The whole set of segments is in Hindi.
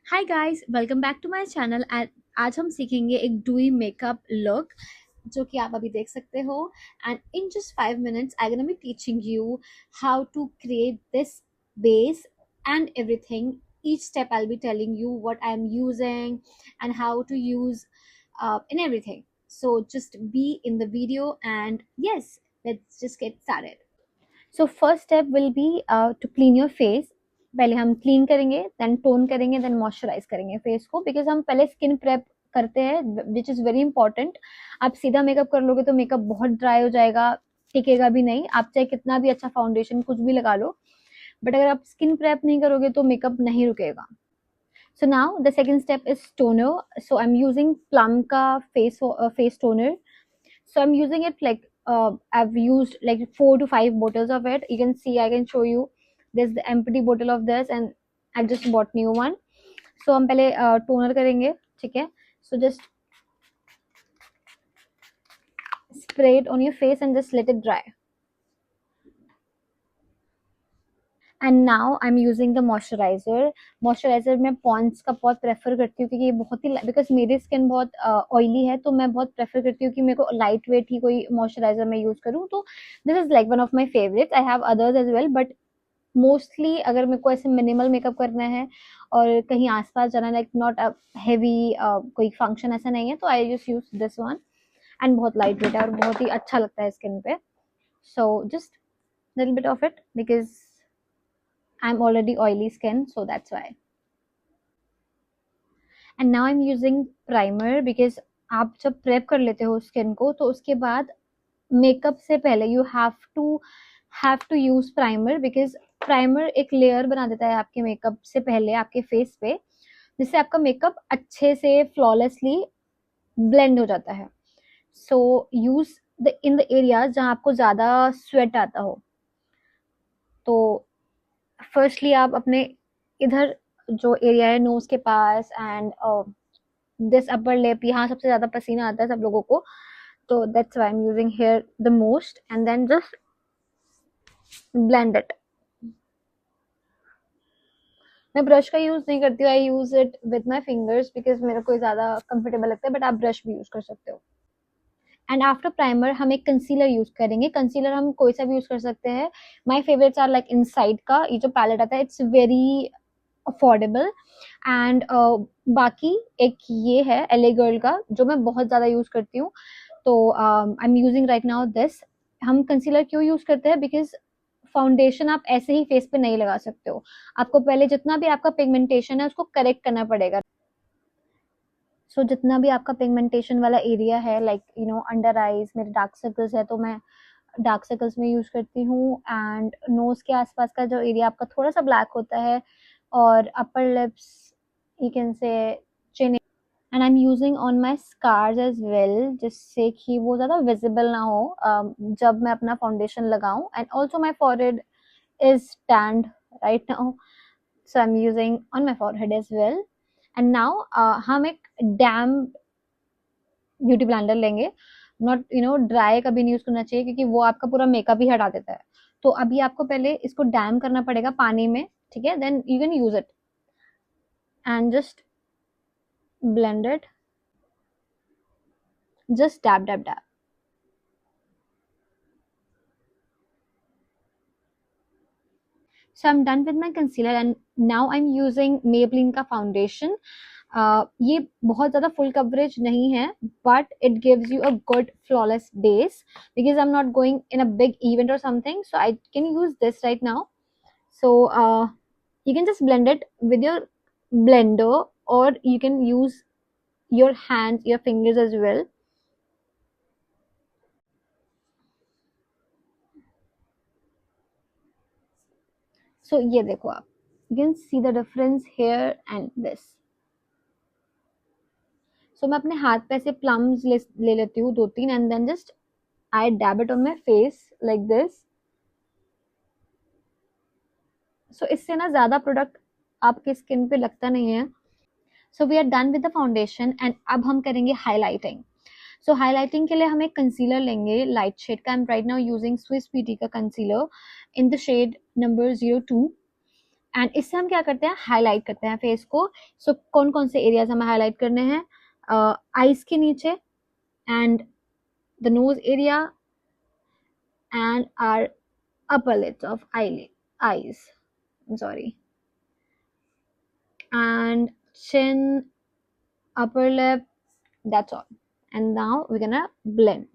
Hi guys, welcome back to my channel. आज हम सीखेंगे एक डूई मेकअप लुक जो कि आप अभी देख सकते हो। And in just 5 minutes I gonna be teaching you how to create this base and everything. Each step I'll be telling you what I'm using and how to use in everything. So just be in the video and yes, let's just get started. So first step will be to clean your face. पहले हम क्लीन करेंगे, देन टोन करेंगे, देन मॉइस्चराइज करेंगे फेस को, बिकॉज हम पहले स्किन प्रेप करते हैं, विच इज़ वेरी इंपॉर्टेंट. आप सीधा मेकअप कर लोगे तो मेकअप बहुत ड्राई हो जाएगा, टिकेगा भी नहीं. आप चाहे कितना भी अच्छा फाउंडेशन कुछ भी लगा लो, बट अगर आप स्किन प्रेप नहीं करोगे तो मेकअप नहीं रुकेगा. So now the second step is toner. So I'm using Plum ka face toner. So I'm using it like I've used like 4 to 5 bottles of it. You can see, I can show you. There's the empty bottle of this and I just bought new one. So हम पहले toner करेंगे, ठीक है? So just spray it on your face and just let it dry. And now I am using the moisturiser. Moisturiser मैं पॉन्ड्स का बहुत प्रेफर करती हूँ क्योंकि ये बहुत ही, बिकॉज मेरी स्किन बहुत ऑयली है, तो मैं बहुत प्रेफर करती हूँ कि मेरे को लाइट वेट ही कोई मॉइस्चराइजर मैं यूज करूँ. तो this is like one of my favourite. I have others as well, but mostly अगर मेरे को ऐसे मिनिमल मेकअप करना है और कहीं आसपास जाना, लाइक नॉट अ हैवी कोई फंक्शन ऐसा नहीं है, तो आई just use this one. And बहुत लाइट वेट है और बहुत ही अच्छा लगता है स्किन पे. So just little bit of it because I'm already oily skin, so that's why. And now I'm using primer because आप जब प्रेप कर लेते हो स्किन को तो उसके बाद मेकअप से पहले you have to use primer, because primer एक लेयर बना देता है आपके मेकअप से पहले आपके फेस पे, जिससे आपका मेकअप अच्छे से फ्लॉलेसली ब्लेंड हो जाता है. So use the in the areas जहाँ आपको ज्यादा स्वेट आता हो. तो फर्स्टली आप अपने इधर जो एरिया है नोज के पास एंड दिस अपर लिप, यहाँ सबसे ज्यादा पसीना आता है सब लोगों को, तो that's why I am using here the most and then just blend it. मैं ब्रश का यूज नहीं करती हूँ, I use it with my fingers because मेरे को ज्यादा कंफर्टेबल लगता है, बट आप ब्रश भी यूज कर सकते हो. एंड आफ्टर प्राइमर हम एक कंसीलर यूज करेंगे. कंसीलर हम कोई सा भी यूज कर सकते हैं. My favourites are like inside का ये जो पैलेट आता है, इट्स वेरी अफोर्डेबल. एंड बाकी एक ये है एले गर्ल का जो मैं बहुत ज़्यादा यूज़ करती हूँ. तो आई am using right now this. हम कंसीलर क्यों यूज़ करते हैं? बिकॉज फाउंडेशन आप ऐसे ही फेस पे नहीं लगा सकते हो. आपको पहले जितना भी आपका पिगमेंटेशन है उसको करेक्ट करना पड़ेगा. सो जितना भी आपका पिगमेंटेशन वाला एरिया है, like you know under eyes, मेरे डार्क सर्कल्स है तो मैं डार्क सर्कल्स में यूज करती हूँ. एंड नोज के आसपास का जो एरिया आपका थोड़ा सा ब्लैक होता है, और upper lips, you can say chin. And I am using on my scars as well, जिससे कि वो ज़्यादा विजिबल ना हो जब मैं अपना फाउंडेशन लगाऊं. And also my forehead is tanned right now, so I am using on my forehead as well. And now हम एक डैम ब्यूटी ब्लेंडर लेंगे. नॉट ड्राई कभी नहीं यूज करना चाहिए क्योंकि वो आपका पूरा मेकअप ही हटा देता है. तो अभी आपको पहले इसको डैम करना पड़ेगा पानी में, ठीक है? Then you can use it and just blend it, just dab dab dab. So I'm done with my concealer and now I'm using Maybelline का foundation. ये बहुत ज़्यादा full coverage नहीं है, but it gives you a good flawless base because I'm not going in a big event or something, so I can use this right now. So you can just blend it with your blender or you can use your hands, your fingers as well. So ये देखो आप, you can see the difference here and this. So मैं अपने हाथ पे ऐसे plums ले लेती हूँ 2-3 and then just I dab it on my face like this. So इससे ना ज़्यादा प्रोडक्ट आपके स्किन पे लगता नहीं है. So we are done with the foundation and अब हम करेंगे highlighting. So highlighting के लिए हम एक concealer लेंगे light shade का. I'm right now using Swiss Beauty का concealer in the shade number 02. And इससे हम क्या करते हैं, हाईलाइट करते हैं फेस को. सो कौन कौन से एरियाज हमें हाईलाइट करने हैं? आईज के नीचे, and the nose area, and our upper lids of eyes, I'm sorry, and chin, upper lip, that's all. And now we're gonna blend.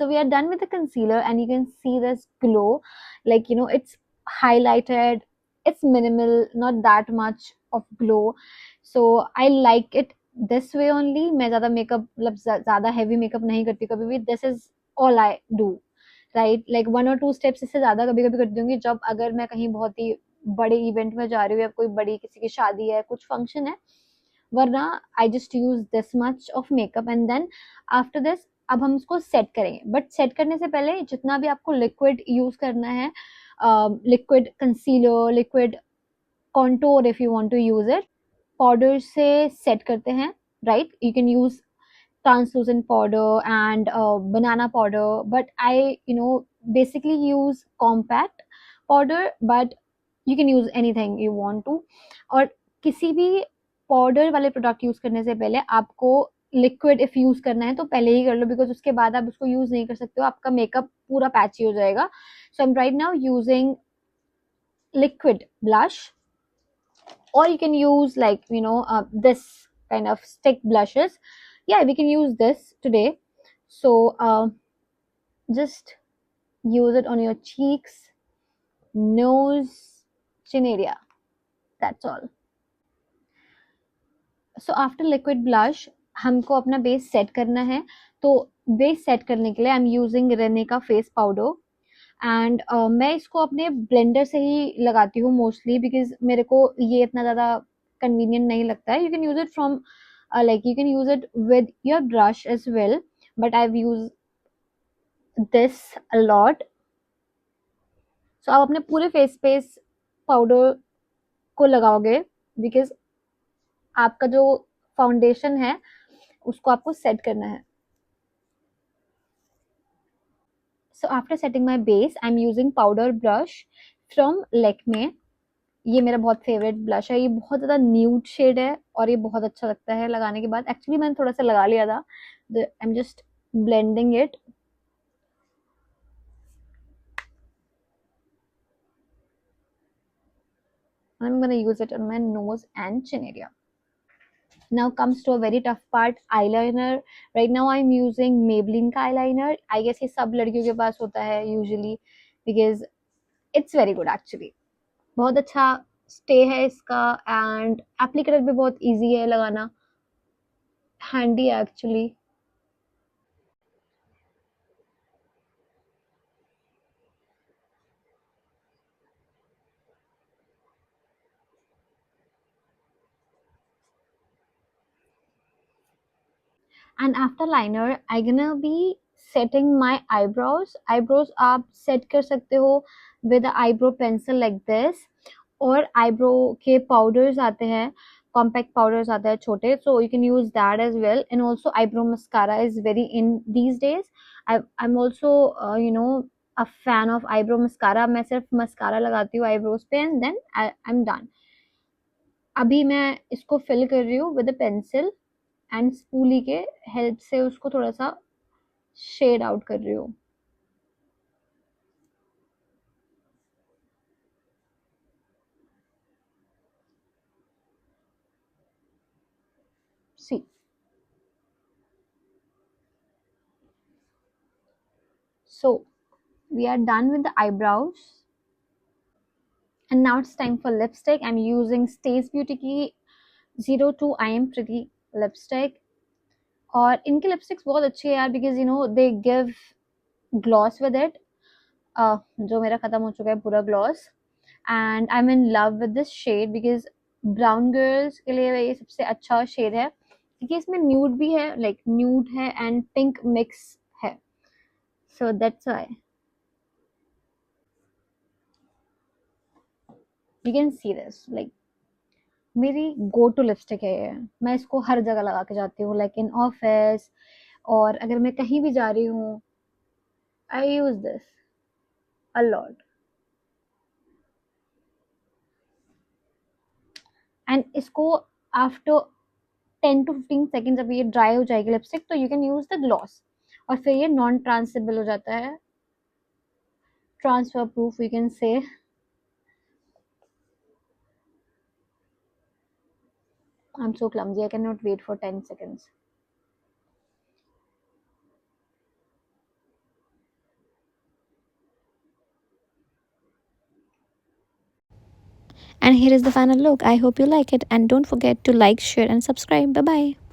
So we are done with the concealer, and you can see this glow, like, you know, it's highlighted, it's minimal, not that much of glow. So I like it this way only. मैं ज़्यादा मेकअप, मतलब ज़्यादा heavy makeup नहीं करती कभी भी. This is all I do, right? Like 1 or 2 steps इससे ज़्यादा कभी कभी करती हूँ, जब अगर मैं कहीं बहुत ही बड़े इवेंट में जा रही हूँ, या कोई बड़ी किसी की शादी है, कुछ फंक्शन है. वरना I just use this much of makeup, and then after this अब हम इसको सेट करेंगे. बट सेट करने से पहले जितना भी आपको लिक्विड यूज करना है, liquid concealer, liquid contour, if you want to use it, powder से सेट करते हैं, right? You can use translucent powder and banana powder, but I, you know, basically use compact powder, but you can use anything you want to. और किसी भी पाउडर वाले प्रोडक्ट यूज करने से पहले आपको लिक्विड इफ यूज करना है तो पहले ही कर लो, बिकॉज उसके बाद आप उसको यूज नहीं कर सकते हो, आपका मेकअप पूरा पैची हो जाएगा. So I am right now using liquid blush, or you can use, like, you know, this kind of stick blushes. Yeah, we can use this today. So just use it on your cheeks, nose, chin area, that's all. So after liquid blush हमको अपना बेस सेट करना है. तो बेस सेट करने के लिए आई एम यूजिंग रेने का फेस पाउडर, एंड मैं इसको अपने ब्लेंडर से ही लगाती हूँ मोस्टली, बिकॉज मेरे को ये इतना ज़्यादा कन्वीनियंट नहीं लगता है. You can use it from, like you can use it with your brush as well, but I've used this a lot. So आप अपने पूरे फेस पे इस पाउडर को लगाओगे, बिकॉज आपका जो फाउंडेशन है उसको आपको सेट करना है. So after setting my base, I'm using powder brush from Lakme. ये मेरा बहुत फेवरेट ब्लश है. ये बहुत ज़्यादा न्यूड शेड है और ये बहुत अच्छा लगता है लगाने के बाद. एक्चुअली मैंने थोड़ा सा लगा लिया था. I am just blending it. I'm going to use it on my nose and chin area. Now comes to a very tough part, eyeliner. Right now I'm using Maybelline का eyeliner. I guess ये सब लड़कियों के पास होता है usually, because it's very good actually. बहुत अच्छा स्टे है इसका, एंड एप्लीकेटर भी बहुत इजी है लगाना, हैंडी है actually. And after liner I gonna be setting my eyebrows आप सेट कर सकते हो with eyebrow pencil like this, और आईब्रो के पाउडर्स आते हैं, कॉम्पैक्ट पाउडर्स आते हैं छोटे, so you can use that as well. And also eyebrow mascara is very in these days. I am also you know a fan of eyebrow mascara. मैं सिर्फ मस्कारा लगाती हूँ आईब्रोज पे, and then I am done. अभी मैं इसको फिल कर रही हूँ with a pencil, and spoolie के हेल्प से उसको थोड़ा सा शेड आउट कर रही हूँ. See, so we are done with the eyebrows, and now it's time for lipstick. I'm using Stace Beauty की 02 I Am Pretty lipstick. और इनके लिपस्टिक्स बहुत अच्छी है यार, because you know they give gloss with it. जो मेरा खत्म हो चुका है पूरा gloss, and I am in love with this shade, because brown girls के लिए ये सबसे अच्छा शेड है, क्योंकि इसमें न्यूड भी है, लाइक न्यूड है एंड पिंक मिक्स है. So that's why you can see this, like मेरी गो टू लिपस्टिक है ये. मैं इसको हर जगह लगा के जाती हूँ, लाइक इन ऑफिस, और अगर मैं कहीं भी जा रही हूँ. I use this a lot. And इसको after 10 to 15 seconds अभी ये ड्राई हो जाएगी लिपस्टिक, तो you can use the gloss, और फिर ये नॉन ट्रांसेबल हो जाता है, transfer proof we can say. I'm so clumsy, I cannot wait for 10 seconds. And here is the final look. I hope you like it, and don't forget to like, share and subscribe. Bye bye.